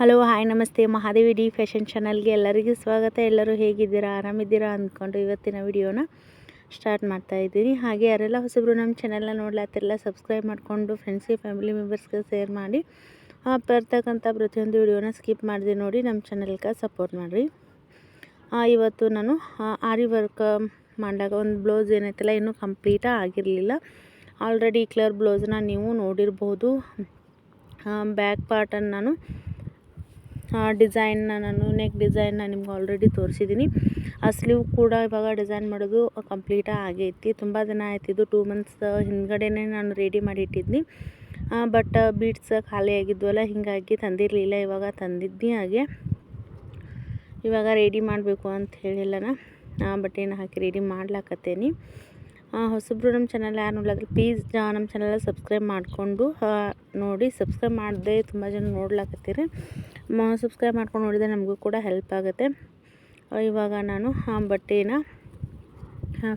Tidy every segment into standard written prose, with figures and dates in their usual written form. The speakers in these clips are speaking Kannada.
ಹಲೋ ಹಾಯ್ ನಮಸ್ತೆ ಮಹಾದೇವಿ ಡಿ ಫ್ಯಾಷನ್ ಚಾನಲ್ಗೆ ಎಲ್ಲರಿಗೂ ಸ್ವಾಗತ. ಎಲ್ಲರೂ ಹೇಗಿದ್ದೀರಾ, ಆರಾಮಿದ್ದೀರಾ ಅಂದ್ಕೊಂಡು ಇವತ್ತಿನ ವಿಡಿಯೋನ ಸ್ಟಾರ್ಟ್ ಮಾಡ್ತಾ ಇದ್ದೀನಿ. ಹಾಗೆ ಯಾರೆಲ್ಲ ಹೊಸಬ್ರು ನಮ್ಮ ಚಾನಲ್ನ ನೋಡ್ಲಾತಿರಲ್ಲ ಸಬ್ಸ್ಕ್ರೈಬ್ ಮಾಡಿಕೊಂಡು ಫ್ರೆಂಡ್ಸ್ಗೆ ಫ್ಯಾಮಿಲಿ ಮೆಂಬರ್ಸ್ಗೆ ಶೇರ್ ಮಾಡಿ ಬರ್ತಕ್ಕಂಥ ಪ್ರತಿಯೊಂದು ವಿಡಿಯೋನ ಸ್ಕಿಪ್ ಮಾಡಿದೆ ನೋಡಿ ನಮ್ಮ ಚಾನಲ್ಗೆ ಸಪೋರ್ಟ್ ಮಾಡಿರಿ. ಇವತ್ತು ನಾನು ಆರಿ ವರ್ಕ್ ಮಾಡಿದಾಗ ಒಂದು ಬ್ಲೌಸ್ ಏನೈತಲ್ಲ ಇನ್ನೂ ಕಂಪ್ಲೀಟ ಆಗಿರಲಿಲ್ಲ. ಆಲ್ರೆಡಿ ಕ್ಲಿಯರ್ ಬ್ಲೌಸ್ನ ನೀವು ನೋಡಿರ್ಬೋದು. ಬ್ಯಾಕ್ ಪಾರ್ಟನ್ನು ನಾನು ಡಿಸೈನ್ನ ನೆಕ್ ಡಿಸೈನ್ನ ನಿಮ್ಗೆ ಆಲ್ರೆಡಿ ತೋರಿಸಿದ್ದೀನಿ. ಸ್ಲೀವ್ ಕೂಡ ಇವಾಗ ಡಿಸೈನ್ ಮಾಡೋದು ಕಂಪ್ಲೀಟ ಆಗೈತಿ. ತುಂಬ ದಿನ ಆಯ್ತಿದ್ದು 2 ಮಂತ್ಸ್ ಹಿಂದ್ಗಡೆನೇ ನಾನು ರೆಡಿ ಮಾಡಿ ಇಟ್ಟಿದ್ನಿ. ಬಟ್ ಬೀಡ್ಸ್ ಖಾಲಿ ಆಗಿದ್ವಲ್ಲ, ಹೀಗಾಗಿ ತಂದಿರಲಿಲ್ಲ. ಇವಾಗ ತಂದಿದ್ನಿ. ಹಾಗೆ ಇವಾಗ ರೆಡಿ ಮಾಡಬೇಕು ಅಂತ ಹೇಳಿಲ್ಲನ ಬಟ್ಟೆನ ಹಾಕಿ ರೆಡಿ ಮಾಡ್ಲಾಕತ್ತೇನಿ. ಹೊಸಬ್ರು ನಮ್ಮ ಚಾನಲ್ ಯಾರು ನೋಡ್ಲಾದ್ರೆ ಪ್ಲೀಸ್ ನಮ್ಮ ಚಾನಲ್ ಸಬ್ಸ್ಕ್ರೈಬ್ ಮಾಡಿಕೊಂಡು ನೋಡಿ. ಸಬ್ಸ್ಕ್ರೈಬ್ ಮಾಡದೆ ತುಂಬ ಜನ ನೋಡ್ಲಾಕತ್ತೀರಿ. ಸಬ್ಸ್ಕ್ರೈಬ್ ಮಾಡ್ಕೊಂಡು ನೋಡಿದರೆ ನಮಗೂ ಕೂಡ ಹೆಲ್ಪ್ ಆಗುತ್ತೆ. ಇವಾಗ ನಾನು ಬಟ್ಟೆನ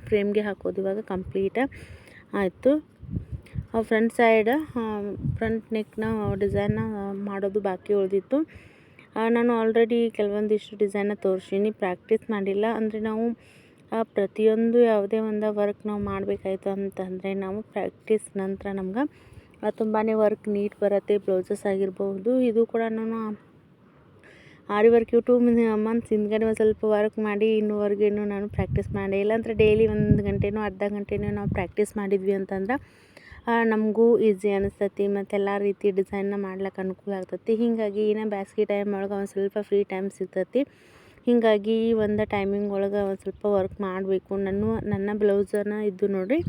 ಫ್ರೇಮ್ಗೆ ಹಾಕೋದು ಇವಾಗ ಕಂಪ್ಲೀಟ ಆಯಿತು. ಫ್ರಂಟ್ ಸೈಡ್ ಫ್ರಂಟ್ ನೆಕ್ನ ಡಿಸೈನ್ನ ಮಾಡೋದು ಬಾಕಿ ಉಳಿದಿತ್ತು. ನಾನು ಆಲ್ರೆಡಿ ಕೆಲವೊಂದಿಷ್ಟು ಡಿಸೈನ್ನ ತೋರಿಸೀನಿ, ಪ್ರಾಕ್ಟೀಸ್ ಮಾಡಿಲ್ಲ. ಅಂದರೆ ನಾವು ಪ್ರತಿಯೊಂದು ಯಾವುದೇ ಒಂದು ವರ್ಕ್ ನಾವು ಮಾಡಬೇಕಾಯ್ತು ಅಂತಂದರೆ ನಾವು ಪ್ರಾಕ್ಟೀಸ್ ನಂತರ ನಮ್ಗೆ ತುಂಬಾ ವರ್ಕ್ ನೀಟ್ ಬರುತ್ತೆ. ಬ್ಲೌಸಸ್ ಆಗಿರ್ಬೋದು. ಇದು ಕೂಡ ನಾನು ಆರಿ ವರ್ಕ್ 2 ಮಂತ್ಸ್ ಹಿಂದ್ಗಡೆ ಒಂದು ಸ್ವಲ್ಪ ವರ್ಕ್ ಮಾಡಿ ಇನ್ನೂವರೆಗೇನು ನಾನು ಪ್ರಾಕ್ಟೀಸ್ ಮಾಡಿ, ಇಲ್ಲಾಂದರೆ ಡೈಲಿ 1 ಗಂಟೆನೋ ಅರ್ಧ ಗಂಟೆನೋ ನಾವು ಪ್ರಾಕ್ಟೀಸ್ ಮಾಡಿದ್ವಿ ಅಂತಂದ್ರೆ ನಮಗೂ ಈಸಿ ಅನಿಸ್ತತಿ ಮತ್ತು ಎಲ್ಲ ರೀತಿ ಡಿಸೈನ್ನ ಮಾಡ್ಲಿಕ್ಕೆ ಅನುಕೂಲ ಆಗ್ತತಿ. ಹೀಗಾಗಿ ಏನೋ ಬ್ಯಾಸ್ಗೆ ಟೈಮ್ ಒಳಗೆ ಒಂದು ಸ್ವಲ್ಪ ಫ್ರೀ ಟೈಮ್ ಸಿಗ್ತತಿ. ಹೀಗಾಗಿ ಒಂದು ಟೈಮಿಂಗ್ ಒಳಗೆ ಒಂದು ಸ್ವಲ್ಪ ವರ್ಕ್ ಮಾಡಬೇಕು. ನನ್ನ ಬ್ಲೌಸನ್ನು ಇದ್ದು ನೋಡಿರಿ,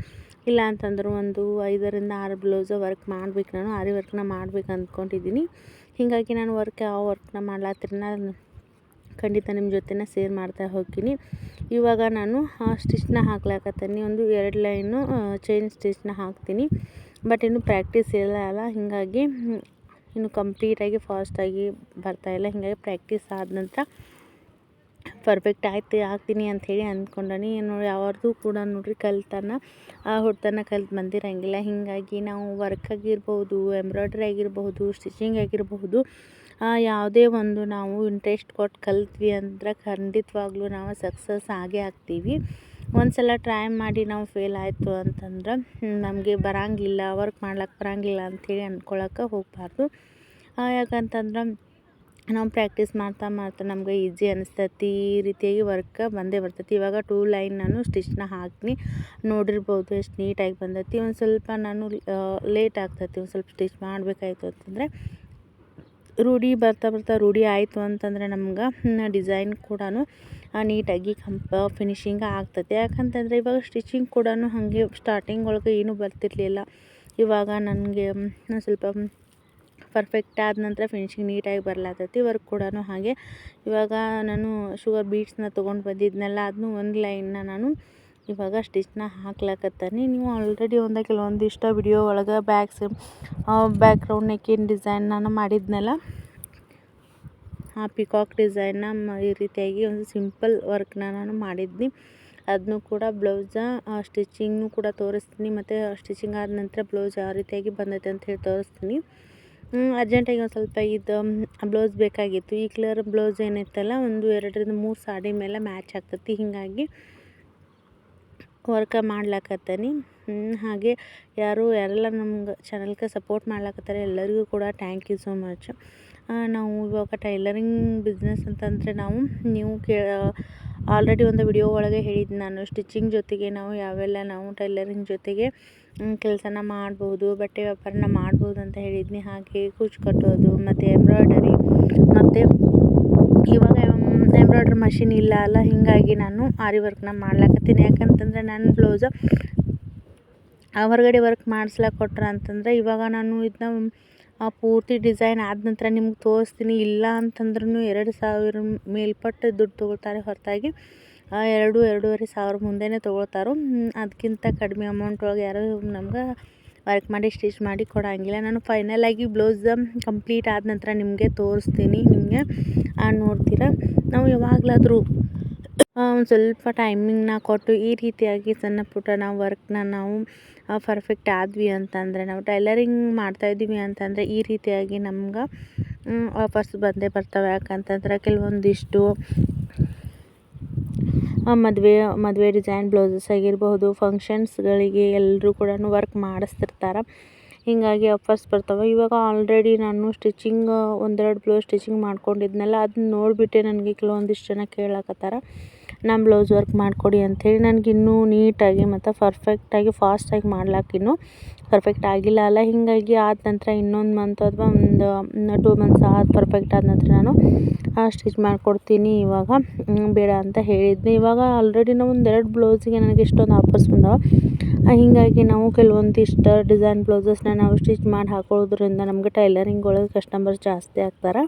ಇಲ್ಲ ಅಂತಂದ್ರೆ ಒಂದು 5ರಿಂದ 6 ಬ್ಲೌಸ್ ವರ್ಕ್ ಮಾಡ್ಬೇಕು. ನಾನು ಆರಿ ವರ್ಕ್ನ ಮಾಡ್ಬೇಕು ಅಂದ್ಕೊಂಡಿದ್ದೀನಿ. ಹೀಗಾಗಿ ನಾನು ಯಾವ ವರ್ಕ್ನ ಮಾಡ್ಲಾತ್ತಿರನ ಖಂಡಿತ ನಿಮ್ಮ ಜೊತೆನ ಶೇರ್ ಮಾಡ್ತಾ ಹೋಗ್ತೀನಿ. ಇವಾಗ ನಾನು ಸ್ಟಿಚ್ನ ಹಾಕ್ಲಾಕತ್ತೀನಿ. ಒಂದು 2 ಲೈನು ಚೈನ್ ಸ್ಟಿಚ್ನ ಹಾಕ್ತೀನಿ. ಬಟ್ ಇನ್ನು ಪ್ರಾಕ್ಟೀಸ್ ಇಲ್ಲ, ಹೀಗಾಗಿ ಇನ್ನು ಕಂಪ್ಲೀಟಾಗಿ ಫಾಸ್ಟಾಗಿ ಬರ್ತಾಯಿಲ್ಲ. ಹೀಗಾಗಿ ಪ್ರಾಕ್ಟೀಸ್ ಆದ ನಂತರ ಪರ್ಫೆಕ್ಟ್ ಆಗ್ತೀನಿ ಅಂಥೇಳಿ ಅಂದ್ಕೊಂಡನಿ. ನೋಡಿ ಯಾವ್ದು ಕೂಡ ನೋಡಿರಿ ಹುಡ್ತನ ಕಲ್ತು ಬಂದಿರಂಗಿಲ್ಲ. ಹೀಗಾಗಿ ನಾವು ವರ್ಕ್ ಆಗಿರ್ಬೋದು, ಎಂಬ್ರಾಯ್ಡ್ರಿ ಆಗಿರ್ಬೋದು, ಸ್ಟಿಚಿಂಗ್ ಆಗಿರಬಹುದು, ಯಾವುದೇ ಒಂದು ನಾವು ಇಂಟ್ರೆಸ್ಟ್ ಕೊಟ್ಟು ಕಲ್ತ್ವಿ ಅಂದ್ರೆ ಖಂಡಿತವಾಗ್ಲೂ ನಾವು ಸಕ್ಸಸ್ ಆಗೇ ಆಗ್ತೀವಿ. ಒಂದು ಸಲ ಟ್ರೈ ಮಾಡಿ ನಾವು ಫೇಲ್ ಆಯಿತು ಅಂತಂದ್ರೆ ನಮಗೆ ಬರೋಂಗಿಲ್ಲ, ವರ್ಕ್ ಮಾಡ್ಲಿಕ್ಕೆ ಬರೋಂಗಿಲ್ಲ ಅಂಥೇಳಿ ಅಂದ್ಕೊಳಕ್ಕೆ ಹೋಗಬಾರ್ದು. ಯಾಕಂತಂದ್ರೆ ನಾವು ಪ್ರಾಕ್ಟೀಸ್ ಮಾಡ್ತಾ ನಮ್ಗೆ ಈಸಿ ಅನಿಸ್ತತಿ. ಈ ರೀತಿಯಾಗಿ ವರ್ಕ್ ಬಂದೇ ಬರ್ತೈತಿ. ಇವಾಗ 2 ಲೈನ್ ನಾನು ಸ್ಟಿಚ್ನ ಹಾಕ್ತೀನಿ. ನೋಡಿರ್ಬೋದು ಎಷ್ಟು ನೀಟಾಗಿ ಬಂದೈತಿ. ಒಂದು ಸ್ವಲ್ಪ ನಾನು ಲೇಟ್ ಆಗ್ತೈತಿ. ಒಂದು ಸ್ವಲ್ಪ ಸ್ಟಿಚ್ ಮಾಡಬೇಕಾಯ್ತು ಅಂತಂದರೆ ರೂಢಿ ಬರ್ತಾ ರೂಢಿ ಆಯಿತು ಅಂತಂದರೆ ನಮ್ಗೆ ಡಿಸೈನ್ ಕೂಡ ನೀಟಾಗಿ ಫಿನಿಶಿಂಗ್ ಆಗ್ತದೆ. ಯಾಕಂತಂದರೆ ಇವಾಗ ಸ್ಟಿಚಿಂಗ್ ಕೂಡ ಹಾಗೆ ಸ್ಟಾರ್ಟಿಂಗ್ ಒಳಗೆ ಏನೂ ಬರ್ತಿರಲಿಲ್ಲ. ಇವಾಗ ನನಗೆ ಸ್ವಲ್ಪ ಪರ್ಫೆಕ್ಟ್ ಆದ ನಂತರ ಫಿನಿಶಿಂಗ್ ನೀಟಾಗಿ ಬರ್ಲಾತೈತಿ. ವರ್ಕ್ ಕೂಡ ಹಾಗೆ ಇವಾಗ ನಾನು ಶುಗರ್ ಬೀಡ್ಸ್ನ ತೊಗೊಂಡು ಬಂದಿದ್ನಲ್ಲ, ಅದನ್ನು 1 ಲೈನ್ನ ನಾನು ಇವಾಗ ಸ್ಟಿಚ್ನ ಹಾಕ್ಲಾಕತ್ತೀನಿ. ನೀವು ಆಲ್ರೆಡಿ ಕೆಲವೊಂದಿಷ್ಟು ವಿಡಿಯೋ ಒಳಗೆ ಬ್ಯಾಕ್ಗ್ರೌಂಡ್ ನೆಕ್ಕಿನ ಡಿಸೈನ್ ನಾನು ಮಾಡಿದ್ನಲ್ಲ, ಪಿಕಾಕ್ ಡಿಸೈನ್ನ ಈ ರೀತಿಯಾಗಿ ಒಂದು ಸಿಂಪಲ್ ವರ್ಕ್ನ ನಾನು ಮಾಡಿದ್ನಿ. ಅದನ್ನು ಕೂಡ ಬ್ಲೌಸ ಸ್ಟಿಚಿಂಗ್ನು ಕೂಡ ತೋರಿಸ್ತೀನಿ. ಮತ್ತು ಸ್ಟಿಚಿಂಗ್ ಆದ ನಂತರ ಬ್ಲೌಸ್ ಯಾವ ರೀತಿಯಾಗಿ ಬಂದೈತೆ ಅಂತ ಹೇಳಿ ತೋರಿಸ್ತೀನಿ. ಅರ್ಜೆಂಟಾಗಿ ಒಂದು ಸ್ವಲ್ಪ ಇದು ಬ್ಲೌಸ್ ಬೇಕಾಗಿತ್ತು. ಈ ಕಲರ್ ಬ್ಲೌಸ್ ಏನೈತಲ್ಲ ಒಂದು 2ರಿಂದ 3 ಸಾಡಿ ಮೇಲೆ ಮ್ಯಾಚ್ ಆಗ್ತತಿ. ಹೀಗಾಗಿ ವರ್ಕ ಮಾಡ್ಲಾಕತ್ತೀನಿ. ಹಾಗೆ ಯಾರೆಲ್ಲ ನಮ್ಗೆ ಚಾನಲ್ಗೆ ಸಪೋರ್ಟ್ ಮಾಡ್ಲಾಕತ್ತಾರೆ ಎಲ್ಲರಿಗೂ ಕೂಡ ಥ್ಯಾಂಕ್ ಯು ಸೋ ಮಚ್. ನಾವು ಇವಾಗ ಟೈಲರಿಂಗ್ ಬಿಸ್ನೆಸ್ ಅಂತಂದರೆ ನೀವು ಆಲ್ರೆಡಿ ಒಂದು ವಿಡಿಯೋ ಒಳಗೆ ಹೇಳಿದ್ದು ನಾನು, ಸ್ಟಿಚಿಂಗ್ ಜೊತೆಗೆ ನಾವು ಯಾವೆಲ್ಲ ನಾವು ಟೈಲರಿಂಗ್ ಜೊತೆಗೆ ಕೆಲಸನ ಮಾಡ್ಬೋದು, ಬಟ್ಟೆ ವ್ಯಾಪಾರನ ಮಾಡ್ಬೋದು ಅಂತ ಹೇಳಿದ್ನಿ. ಹಾಗೆ ಕುಚ್ಚು ಕಟ್ಟೋದು ಮತ್ತು ಎಂಬ್ರಾಯ್ಡರಿ, ಮತ್ತು ಇವಾಗ ಎಂಬ್ರಾಯ್ಡ್ರಿ ಮಷಿನ್ ಇಲ್ಲ ಅಲ್ಲ, ಹೀಗಾಗಿ ನಾನು ಆರಿ ವರ್ಕ್ನ ಮಾಡ್ಲಾಕತ್ತೀನಿ. ಯಾಕಂತಂದರೆ ನನ್ನ ಬ್ಲೌಸ್ ಹೊರಗಡೆ ವರ್ಕ್ ಮಾಡಿಸ್ಲಾಕ ಕೊಟ್ರೆ ಅಂತಂದರೆ ಇವಾಗ ನಾನು ಇದನ್ನ ಪೂರ್ತಿ ಡಿಸೈನ್ ಆದ ನಂತರ ನಿಮ್ಗೆ ತೋರಿಸ್ತೀನಿ. ಇಲ್ಲ ಅಂತಂದ್ರೂ 2,000 ಮೇಲ್ಪಟ್ಟು ದುಡ್ಡು ತೊಗೊಳ್ತಾರೆ ಹೊರತಾಗಿ 2-2.5 ಸಾವಿರ ಮುಂದೆನೇ ತೊಗೊಳ್ತಾರೆ. ಅದಕ್ಕಿಂತ ಕಡಿಮೆ ಅಮೌಂಟ್ ಒಳಗೆ ಯಾರು ನಮ್ಗೆ ವರ್ಕ್ ಮಾಡಿ ಸ್ಟಿಚ್ ಮಾಡಿ ಕೊಡೋಂಗಿಲ್ಲ. ನಾನು ಫೈನಲಾಗಿ ಬ್ಲೌಸ್ ಕಂಪ್ಲೀಟ್ ಆದ ನಂತರ ನಿಮಗೆ ತೋರಿಸ್ತೀನಿ. ನಿಮಗೆ ನೋಡ್ತೀರಾ. ನಾವು ಯಾವಾಗಲಾದರೂ ಒಂದು ಸ್ವಲ್ಪ ಟೈಮಿಂಗ್ನ ಕೊಟ್ಟು ಈ ರೀತಿಯಾಗಿ ಸಣ್ಣ ಪುಟ್ಟ ನಾವು ವರ್ಕ್ನ ನಾವು ಪರ್ಫೆಕ್ಟ್ ಆದ್ವಿ ಅಂತಂದರೆ, ನಾವು ಟೈಲರಿಂಗ್ ಮಾಡ್ತಾಯಿದ್ದೀವಿ ಅಂತಂದರೆ ಈ ರೀತಿಯಾಗಿ ನಮ್ಗೆ ಆಫರ್ಸ್ ಬಂದೇ ಬರ್ತವೆ. ಯಾಕಂತಂದ್ರೆ ಕೆಲವೊಂದಿಷ್ಟು ಮದುವೆ ಡಿಸೈನ್ ಬ್ಲೌಸಸ್ ಆಗಿರ್ಬೋದು, ಫಂಕ್ಷನ್ಸ್ಗಳಿಗೆ ಎಲ್ಲರೂ ಕೂಡ ವರ್ಕ್ ಮಾಡಿಸ್ತಿರ್ತಾರೆ. ಹೀಗಾಗಿ ಆಫರ್ಸ್ ಬರ್ತವೆ. ಇವಾಗ ಆಲ್ರೆಡಿ ನಾನು ಸ್ಟಿಚಿಂಗ್ ಒಂದೆರಡು ಬ್ಲೌಸ್ ಸ್ಟಿಚಿಂಗ್ ಮಾಡ್ಕೊಂಡಿದ್ನಲ್ಲ, ಅದನ್ನ ನೋಡಿಬಿಟ್ಟೆ ನನಗೆ ಕೆಲವೊಂದಿಷ್ಟು ಜನ ಕೇಳಕತ್ತಾರ ನಾನು ಬ್ಲೌಸ್ ವರ್ಕ್ ಮಾಡಿಕೊಡಿ ಅಂಥೇಳಿ. ನನಗಿನ್ನೂ ನೀಟಾಗಿ ಮತ್ತು ಪರ್ಫೆಕ್ಟಾಗಿ ಫಾಸ್ಟಾಗಿ ಮಾಡ್ಲಿಕ್ಕಿನ್ನೂ ಪರ್ಫೆಕ್ಟ್ ಆಗಿಲ್ಲ ಅಲ್ಲ. ಹೀಗಾಗಿ ಆದ ನಂತರ ಇನ್ನೊಂದು ಮಂತ್ ಅಥವಾ ಒಂದು 2 ಮಂತ್ಸ್ ಪರ್ಫೆಕ್ಟ್ ಆದ ನಂತರ ನಾನು ಸ್ಟಿಚ್ ಮಾಡಿಕೊಡ್ತೀನಿ. ಇವಾಗ ಬೇಡ ಅಂತ ಹೇಳಿದ್ದೆ. ಇವಾಗ ಆಲ್ರೆಡಿ ನಾವು ಒಂದೆರಡು ಬ್ಲೌಸಿಗೆ ನನಗೆ ಇಷ್ಟೊಂದು ಆಫರ್ಸ್ ಬಂದವೆ. ಹೀಗಾಗಿ ನಾವು ಕೆಲವೊಂದಿಷ್ಟು ಡಿಸೈನ್ ಬ್ಲೌಸಸ್ನ ನಾವು ಸ್ಟಿಚ್ ಮಾಡಿ ಹಾಕೊಳ್ಳೋದ್ರಿಂದ ನಮಗೆ ಟೈಲರಿಂಗ್ ಒಳಗೆ ಕಸ್ಟಮರ್ಸ್ ಜಾಸ್ತಿ ಆಗ್ತಾರೆ.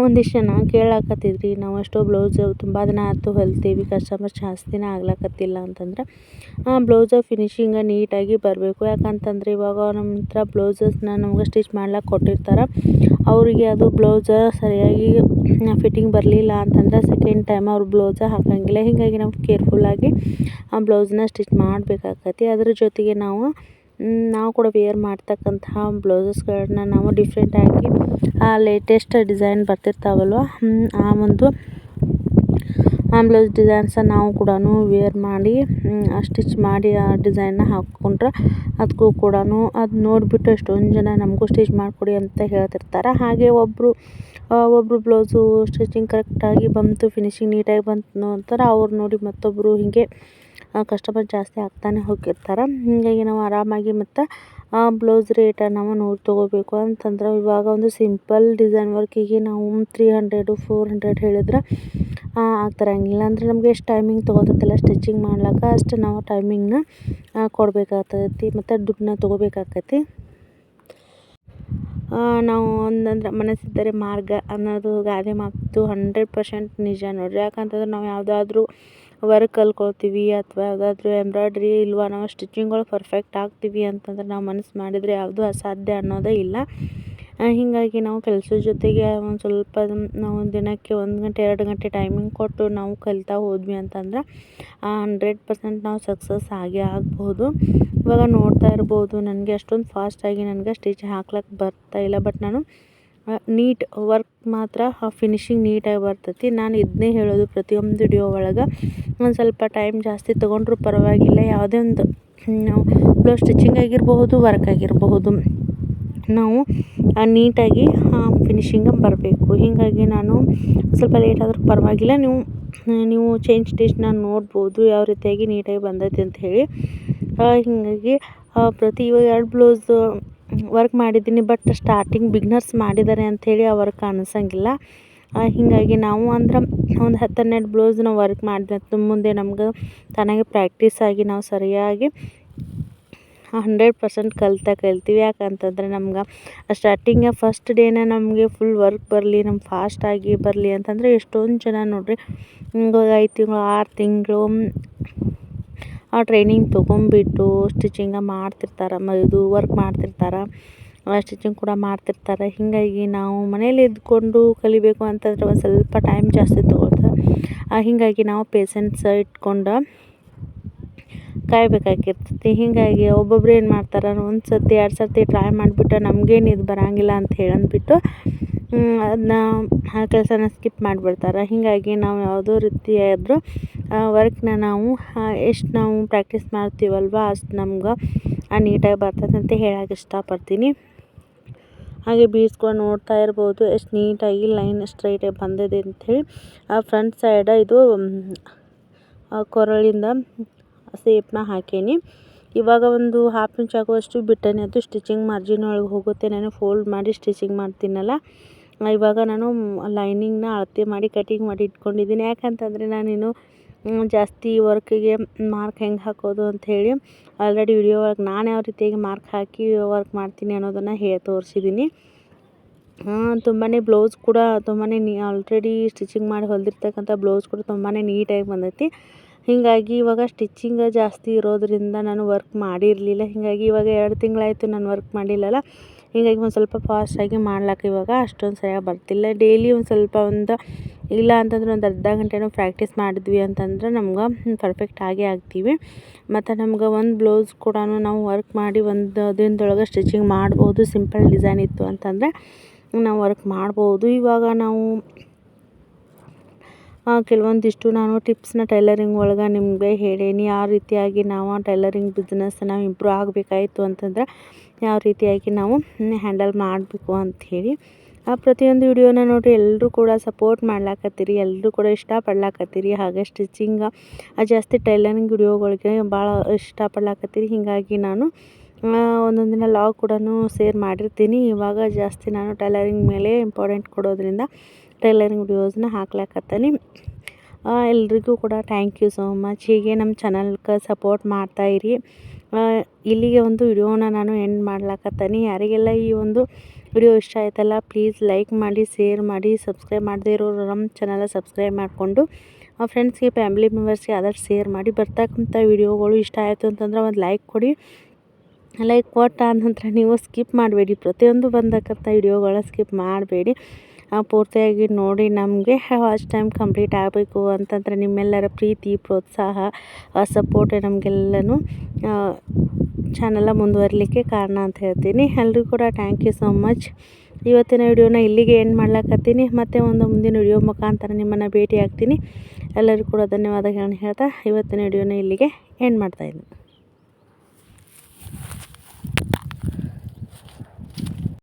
ಒಂದಿಷ್ಟು ಜನ ಕೇಳಾಕತ್ತಿದ್ರಿ, ನಾವು ಎಷ್ಟೋ ಬ್ಲೌಸ್ ತುಂಬ ದಿನ ಆಯ್ತು ಹೊಲ್ತೀವಿ, ಕಸ್ಟಮರ್ಸ್ ಜಾಸ್ತಿನೇ ಆಗ್ಲಕತ್ತಿಲ್ಲ ಅಂತಂದ್ರೆ ಬ್ಲೌಸ್ ಫಿನಿಶಿಂಗ ನೀಟಾಗಿ ಬರಬೇಕು. ಯಾಕಂತಂದರೆ ಇವಾಗ ನಮ್ಮ ಹತ್ರ ಬ್ಲೌಸಸ್ನ ನಮ್ಗೆ ಸ್ಟಿಚ್ ಮಾಡ್ಲಿಕ್ಕೆ ಕೊಟ್ಟಿರ್ತಾರೆ. ಅವರಿಗೆ ಅದು ಬ್ಲೌಸ ಸರಿಯಾಗಿ ಫಿಟ್ಟಿಂಗ್ ಬರಲಿಲ್ಲ ಅಂತಂದ್ರೆ ಸೆಕೆಂಡ್ ಟೈಮ್ ಅವ್ರು ಬ್ಲೌಸ ಹಾಕೋಂಗಿಲ್ಲ. ಹೀಗಾಗಿ ನಾವು ಕೇರ್ಫುಲ್ಲಾಗಿ ಆ ಬ್ಲೌಸ್ನ ಸ್ಟಿಚ್ ಮಾಡಬೇಕಾಗತ್ತೆ. ಅದ್ರ ಜೊತೆಗೆ ನಾವು ಕೂಡ ವೇರ್ ಮಾಡ್ತಕ್ಕಂತಹ ಬ್ಲೌಸಸ್ಗಳನ್ನ ನಾವು ಡಿಫ್ರೆಂಟಾಗಿ ಲೇಟೆಸ್ಟ್ ಡಿಸೈನ್ ಬರ್ತಿರ್ತಾವಲ್ವ, ಆ ಬ್ಲೌಸ್ ಡಿಸೈನ್ಸ ನಾವು ಕೂಡ ವೇರ್ ಮಾಡಿ ಸ್ಟಿಚ್ ಮಾಡಿ ಆ ಡಿಸೈನ್ನ ಹಾಕ್ಕೊಂಡ್ರೆ ಅದಕ್ಕೂ ಕೂಡ ಅದು ನೋಡಿಬಿಟ್ಟು ಎಷ್ಟೊಂದು ಜನ ನಮಗೂ ಸ್ಟಿಚ್ ಮಾಡಿಕೊಡಿ ಅಂತ ಹೇಳ್ತಿರ್ತಾರೆ. ಹಾಗೆ ಒಬ್ಬರು ಬ್ಲೌಸು ಸ್ಟಿಚಿಂಗ್ ಕರೆಕ್ಟಾಗಿ ಬಂತು, ಫಿನಿಶಿಂಗ್ ನೀಟಾಗಿ ಬಂತು ಅಂತಾರೆ. ಅವ್ರು ನೋಡಿ ಮತ್ತೊಬ್ಬರು ಹೀಗೆ ಕಸ್ಟಮರ್ ಜಾಸ್ತಿ ಆಗ್ತಾನೆ ಹೋಗಿರ್ತಾರೆ. ಹೀಗಾಗಿ ನಾವು ಆರಾಮಾಗಿ ಮತ್ತು ಬ್ಲೌಸ್ ರೇಟನ್ನು ನಾವು ನೋಡಿ ತೊಗೋಬೇಕು. ಅಂತಂದ್ರೆ ಇವಾಗ ಒಂದು ಸಿಂಪಲ್ ಡಿಸೈನ್ ವರ್ಕಿಗೆ ನಾವು 300 400 ಹೇಳಿದ್ರೆ ಆಗ್ತಿರಂಗಿಲ್ಲ. ಅಂದರೆ ನಮಗೆ ಎಷ್ಟು ಟೈಮಿಂಗ್ ತೊಗೋತೈತಲ್ಲ ಸ್ಟಿಚಿಂಗ್ ಮಾಡ್ಲಿಕ್ಕೆ, ಅಷ್ಟು ನಾವು ಟೈಮಿಂಗ್ನ ಕೊಡಬೇಕಾಗ್ತೈತಿ ಮತ್ತು ದುಡ್ಡನ್ನ ತೊಗೋಬೇಕಾಗ್ತೈತಿ. ನಾವು ಒಂದಂದ್ರೆ ಮನಸ್ಸಿದ್ದರೆ ಮಾರ್ಗ ಅನ್ನೋದು ಗಾದೆ ಮಾತು 100% ನಿಜ ನೋಡ್ರಿ. ಯಾಕಂತಂದ್ರೆ ನಾವು ಯಾವುದಾದ್ರೂ ವರ್ಕ್ ಕಲ್ಕೊಳ್ತೀವಿ ಅಥವಾ ಯಾವುದಾದ್ರೂ ಎಂಬ್ರಾಯ್ಡ್ರಿ ಇಲ್ವಾ ನಾವು ಸ್ಟಿಚಿಂಗ್ ಒಳಗೆ ಪರ್ಫೆಕ್ಟ್ ಆಗ್ತೀವಿ ಅಂತಂದ್ರೆ ನಾವು ಮನಸ್ಸು ಮಾಡಿದರೆ ಯಾವುದೂ ಅಸಾಧ್ಯ ಅನ್ನೋದೇ ಇಲ್ಲ. ಹೀಗಾಗಿ ನಾವು ಕೆಲಸದ ಜೊತೆಗೆ ಒಂದು ಸ್ವಲ್ಪ ನಾವು ದಿನಕ್ಕೆ 1 ಗಂಟೆ 2 ಗಂಟೆ ಟೈಮಿಂಗ್ ಕೊಟ್ಟು ನಾವು ಕಲಿತಾ ಹೋದ್ವಿ ಅಂತಂದ್ರೆ 100% ನಾವು ಸಕ್ಸಸ್ ಆಗೇ ಆಗ್ಬೋದು. ಇವಾಗ ನೋಡ್ತಾ ಇರ್ಬೋದು, ನನಗೆ ಅಷ್ಟೊಂದು ಫಾಸ್ಟಾಗಿ ನನಗೆ ಸ್ಟಿಚ್ ಹಾಕ್ಲಿಕ್ಕೆ ಬರ್ತಾಯಿಲ್ಲ. ಬಟ್ ನಾನು ನೀಟ್ ವರ್ಕ್ ಮಾತ್ರ ಫಿನಿಶಿಂಗ್ ನೀಟಾಗಿ ಬರ್ತೈತಿ. ನಾನು ಇದನ್ನೇ ಹೇಳೋದು ಪ್ರತಿಯೊಂದು ವಿಡಿಯೋ ಒಳಗೆ, ಒಂದು ಸ್ವಲ್ಪ ಟೈಮ್ ಜಾಸ್ತಿ ತೊಗೊಂಡ್ರೂ ಪರವಾಗಿಲ್ಲ. ಯಾವುದೇ ಒಂದು ನಾವು ಬ್ಲೌಸ್ ಸ್ಟಿಚಿಂಗ್ ಆಗಿರಬಹುದು, ವರ್ಕ್ ಆಗಿರಬಹುದು, ನಾವು ನೀಟಾಗಿ ಫಿನಿಶಿಂಗ ಬರಬೇಕು. ಹೀಗಾಗಿ ನಾನು ಸ್ವಲ್ಪ ಲೇಟ್ ಆದರೂ ಪರವಾಗಿಲ್ಲ, ನೀವು ಚೇಂಜ್ ಸ್ಟಿಚ್ನ ನೋಡ್ಬೋದು ಯಾವ ರೀತಿಯಾಗಿ ನೀಟಾಗಿ ಬಂದೈತಿ ಅಂತ ಹೇಳಿ. ಹೀಗಾಗಿ ಇವಾಗ 2 ಬ್ಲೌಸ್ ವರ್ಕ್ ಮಾಡಿದ್ದೀನಿ. ಬಟ್ ಸ್ಟಾರ್ಟಿಂಗ್ ಬಿಗ್ನರ್ಸ್ ಮಾಡಿದ್ದಾರೆ ಅಂಥೇಳಿ ಆ ವರ್ಕ್ ಅನಿಸಂಗಿಲ್ಲ. ಹೀಗಾಗಿ ನಾವು ಅಂದ್ರೆ ಒಂದು 10-12 ಬ್ಲೌಸ್ ನಾವು ವರ್ಕ್ ಮಾಡಿದ ಮುಂದೆ ನಮ್ಗೆ ತಾನಾಗೆ ಪ್ರಾಕ್ಟೀಸ್ ಆಗಿ ನಾವು ಸರಿಯಾಗಿ 100% ಕಲ್ತೀವಿ. ಯಾಕಂತಂದರೆ ನಮ್ಗೆ ಸ್ಟಾರ್ಟಿಂಗ್ ಫಸ್ಟ್ ಡೇನೇ ನಮಗೆ ಫುಲ್ ವರ್ಕ್ ಬರಲಿ, ನಮ್ಗೆ ಫಾಸ್ಟಾಗಿ ಬರಲಿ ಅಂತಂದರೆ ಎಷ್ಟೊಂದು ಜನ ನೋಡಿರಿ 5 ತಿಂಗಳು 6 ತಿಂಗಳು ಟ್ರೈನಿಂಗ್ ತೊಗೊಂಬಿಟ್ಟು ಸ್ಟಿಚಿಂಗ ಮಾಡ್ತಿರ್ತಾರೆ, ಇದು ವರ್ಕ್ ಮಾಡ್ತಿರ್ತಾರೆ, ಸ್ಟಿಚಿಂಗ್ ಕೂಡ ಮಾಡ್ತಿರ್ತಾರೆ. ಹೀಗಾಗಿ ನಾವು ಮನೇಲಿ ಇದ್ಕೊಂಡು ಕಲಿಬೇಕು ಅಂತಂದರೆ ಒಂದು ಸ್ವಲ್ಪ ಟೈಮ್ ಜಾಸ್ತಿ ತೊಗೊಳ್ತಾರೆ. ಹೀಗಾಗಿ ನಾವು ಪೇಷನ್ಸ್ ಇಟ್ಕೊಂಡು ಕಾಯಬೇಕಾಗಿರ್ತೈತಿ. ಹೀಗಾಗಿ ಒಬ್ಬೊಬ್ರು ಏನು ಮಾಡ್ತಾರೆ, 1 ಸರ್ತಿ 2 ಸರ್ತಿ ಟ್ರೈ ಮಾಡಿಬಿಟ್ಟು ನಮಗೇನು ಇದು ಬರೋಂಗಿಲ್ಲ ಅಂತ ಹೇಳಂದ್ಬಿಟ್ಟು ಅದನ್ನ ಆ ಕೆಲಸನ ಸ್ಕಿಪ್ ಮಾಡಿಬಿಡ್ತಾರೆ. ಹೀಗಾಗಿ ನಾವು ಯಾವುದೋ ರೀತಿಯಾದರೂ ವರ್ಕ್ನ ನಾವು ಎಷ್ಟು ನಾವು ಪ್ರಾಕ್ಟೀಸ್ ಮಾಡ್ತೀವಲ್ವ ಅಷ್ಟು ನಮ್ಗೆ ನೀಟಾಗಿ ಬರ್ತದೆ ಅಂತ ಹೇಳೋಕೆ ಇಷ್ಟಪಡ್ತೀನಿ. ಹಾಗೆ ಬೀಡ್ಸ್ಗಳು ನೋಡ್ತಾ ಇರ್ಬೋದು ಎಷ್ಟು ನೀಟಾಗಿ ಲೈನ್ ಸ್ಟ್ರೈಟಾಗಿ ಬಂದಿದೆ ಅಂಥೇಳಿ. ಫ್ರಂಟ್ ಸೈಡ ಇದು ಕೊರಳಿಂದ ಸೇಪ್ನ ಹಾಕೀನಿ. ಇವಾಗ ಒಂದು 1/2 ಇಂಚ್ ಆಗುವಷ್ಟು ಬಿಟ್ಟೇನೆ, ಅದು ಸ್ಟಿಚಿಂಗ್ ಮಾರ್ಜಿನ್ ಒಳಗೆ ಹೋಗುತ್ತೆ. ನಾನು ಫೋಲ್ಡ್ ಮಾಡಿ ಸ್ಟಿಚಿಂಗ್ ಮಾಡ್ತೀನಲ್ಲ, ಇವಾಗ ನಾನು ಲೈನಿಂಗ್ನ ಅಳತೆ ಮಾಡಿ ಕಟಿಂಗ್ ಮಾಡಿ ಇಟ್ಕೊಂಡಿದ್ದೀನಿ. ಯಾಕಂತಂದರೆ ನಾನಿನ್ನು ಜಾಸ್ತಿ ವರ್ಕಿಗೆ ಮಾರ್ಕ್ ಹೆಂಗೆ ಹಾಕೋದು ಅಂಥೇಳಿ ಆಲ್ರೆಡಿ ವಿಡಿಯೋ ಒಳಗೆ ನಾನು ಯಾವ ರೀತಿಯಾಗಿ ಮಾರ್ಕ್ ಹಾಕಿ ವರ್ಕ್ ಮಾಡ್ತೀನಿ ಅನ್ನೋದನ್ನು ತೋರಿಸಿದ್ದೀನಿ. ತುಂಬಾ ಬ್ಲೌಸ್ ಕೂಡ ತುಂಬಾ ಆಲ್ರೆಡಿ ಸ್ಟಿಚಿಂಗ್ ಮಾಡಿ ಹೊಲಿದಿರ್ತಕ್ಕಂಥ ಬ್ಲೌಸ್ ಕೂಡ ತುಂಬಾ ನೀಟಾಗಿ ಬಂದೈತಿ. ಹೀಗಾಗಿ ಇವಾಗ ಸ್ಟಿಚಿಂಗ ಜಾಸ್ತಿ ಇರೋದರಿಂದ ನಾನು ವರ್ಕ್ ಮಾಡಿರಲಿಲ್ಲ. ಹೀಗಾಗಿ ಇವಾಗ 2 ತಿಂಗಳಾಯಿತು ನಾನು ವರ್ಕ್ ಮಾಡಿಲ್ಲಲ್ಲ. ಹೀಗಾಗಿ ಒಂದು ಸ್ವಲ್ಪ ಫಾಸ್ಟಾಗಿ ಮಾಡ್ಲಿಕ್ಕೆ ಇವಾಗ ಅಷ್ಟೊಂದು ಸರಿಯಾಗಿ ಬರ್ತಿಲ್ಲ. ಡೈಲಿ ಒಂದು ಸ್ವಲ್ಪ ಇಲ್ಲ ಅಂತಂದ್ರೆ ಒಂದು ಅರ್ಧ ಗಂಟೆನೂ ಪ್ರಾಕ್ಟೀಸ್ ಮಾಡಿದ್ವಿ ಅಂತಂದ್ರೆ ನಮ್ಗೆ ಪರ್ಫೆಕ್ಟ್ ಆಗೇ ಆಗ್ತೀವಿ. ಮತ್ತು ನಮ್ಗೆ ಒಂದು ಬ್ಲೌಸ್ ಕೂಡ ನಾವು ವರ್ಕ್ ಮಾಡಿ ಒಂದು ದಿನದೊಳಗೆ ಸ್ಟಿಚಿಂಗ್ ಮಾಡ್ಬೋದು. ಸಿಂಪಲ್ ಡಿಸೈನ್ ಇತ್ತು ಅಂತಂದರೆ ನಾವು ವರ್ಕ್ ಮಾಡ್ಬೋದು. ಇವಾಗ ನಾವು ಕೆಲವೊಂದಿಷ್ಟು ನಾನು ಟಿಪ್ಸ್ನ ಟೈಲರಿಂಗ್ ಒಳಗೆ ನಿಮಗೆ ಹೇಳೀನಿ. ಯಾವ ರೀತಿಯಾಗಿ ನಾವು ಟೈಲರಿಂಗ್ ಬಿಸ್ನೆಸ್ನ ಇಂಪ್ರೂವ್ ಆಗಬೇಕಾಯಿತು ಅಂತಂದ್ರೆ ಯಾವ ರೀತಿಯಾಗಿ ನಾವು ಹ್ಯಾಂಡಲ್ ಮಾಡಬೇಕು ಅಂಥೇಳಿ. ಪ್ರತಿಯೊಂದು ವಿಡಿಯೋನ ನೋಡಿ ಎಲ್ಲರೂ ಕೂಡ ಸಪೋರ್ಟ್ ಮಾಡ್ಲಾಕತ್ತೀರಿ, ಎಲ್ಲರೂ ಕೂಡ ಇಷ್ಟಪಡ್ಲಾಕತ್ತೀರಿ. ಹಾಗೆ ಸ್ಟಿಚಿಂಗ್ ಜಾಸ್ತಿ ಟೈಲರಿಂಗ್ ವಿಡಿಯೋಗಳಿಗೆ ಭಾಳ ಇಷ್ಟಪಡ್ಲಾಕತ್ತೀರಿ. ಹೀಗಾಗಿ ನಾನು ಒಂದೊಂದು ದಿನ ಲಾಗ್ ಕೂಡ ಶೇರ್ ಮಾಡಿರ್ತೀನಿ. ಇವಾಗ ಜಾಸ್ತಿ ನಾನು ಟೈಲರಿಂಗ್ ಮೇಲೆ ಇಂಪಾರ್ಟೆಂಟ್ ಕೊಡೋದ್ರಿಂದ ಟೈಲರಿಂಗ್ ವಿಡಿಯೋಸ್ನ ಹಾಕ್ಲಾಕತ್ತೀನಿ. ಎಲ್ರಿಗೂ ಕೂಡ ಥ್ಯಾಂಕ್ ಯು ಸೋ ಮಚ್. ಹೀಗೆ ನಮ್ಮ ಚಾನಲ್ಗೆ ಸಪೋರ್ಟ್ ಮಾಡ್ತಾಯಿರಿ. ಇಲ್ಲಿಗೆ ಒಂದು ವಿಡಿಯೋನ ನಾನು ಎಂಡ್ ಮಾಡ್ಲಾಕತ್ತೀನಿ. ಯಾರಿಗೆಲ್ಲ ಈ ಒಂದು ವಿಡಿಯೋ ಇಷ್ಟ ಆಯ್ತಲ್ಲ ಪ್ಲೀಸ್ ಲೈಕ್ ಮಾಡಿ, ಶೇರ್ ಮಾಡಿ, ಸಬ್ಸ್ಕ್ರೈಬ್ ಮಾಡದೇ ಇರೋರು ನಮ್ಮ ಚಾನಲ್ ಸಬ್ಸ್ಕ್ರೈಬ್ ಮಾಡಿಕೊಂಡು ಫ್ರೆಂಡ್ಸ್ಗೆ, ಫ್ಯಾಮಿಲಿ ಮೆಂಬರ್ಸ್ಗೆ ಆದಷ್ಟು ಶೇರ್ ಮಾಡಿ. ಬರ್ತಕ್ಕಂಥ ವಿಡಿಯೋಗಳು ಇಷ್ಟ ಆಯಿತು ಅಂತಂದ್ರೆ ಒಂದು ಲೈಕ್ ಕೊಡಿ. ಲೈಕ್ ಕೊಟ್ಟ ನಂತರ ನೀವು ಸ್ಕಿಪ್ ಮಾಡಬೇಡಿ. ಪ್ರತಿಯೊಂದು ಬಂದಕ್ಕಂಥ ವಿಡಿಯೋಗಳ ಸ್ಕಿಪ್ ಮಾಡಬೇಡಿ, ಪೂರ್ತಿಯಾಗಿ ನೋಡಿ. ನಮಗೆ ವಾಚ್ ಟೈಮ್ ಕಂಪ್ಲೀಟ್ ಆಗಬೇಕು ಅಂತಂದರೆ ನಿಮ್ಮೆಲ್ಲರ ಪ್ರೀತಿ, ಪ್ರೋತ್ಸಾಹ, ಸಪೋರ್ಟ್ ನಮಗೆಲ್ಲನೂ ಚಾನಲ ಮುಂದುವರಲಿಕ್ಕೆ ಕಾರಣ ಅಂತ ಹೇಳ್ತೀನಿ. ಎಲ್ರಿಗೂ ಕೂಡ ಥ್ಯಾಂಕ್ ಯು ಸೋ ಮಚ್. ಇವತ್ತಿನ ವಿಡಿಯೋನ ಇಲ್ಲಿಗೆ ಎಂಡ್ ಮಾಡ್ಲಾಕತ್ತೀನಿ. ಮತ್ತೆ ಒಂದು ಮುಂದಿನ ವಿಡಿಯೋ ಮುಖಾಂತರ ನಿಮ್ಮನ್ನು ಭೇಟಿ ಆಗ್ತೀನಿ. ಎಲ್ಲರಿಗೂ ಕೂಡ ಧನ್ಯವಾದಗಳನ್ನ ಹೇಳ್ತಾ ಇವತ್ತಿನ ವಿಡಿಯೋನ ಇಲ್ಲಿಗೆ ಎಂಡ್ ಮಾಡ್ತಾಯಿದ್ದೀನಿ.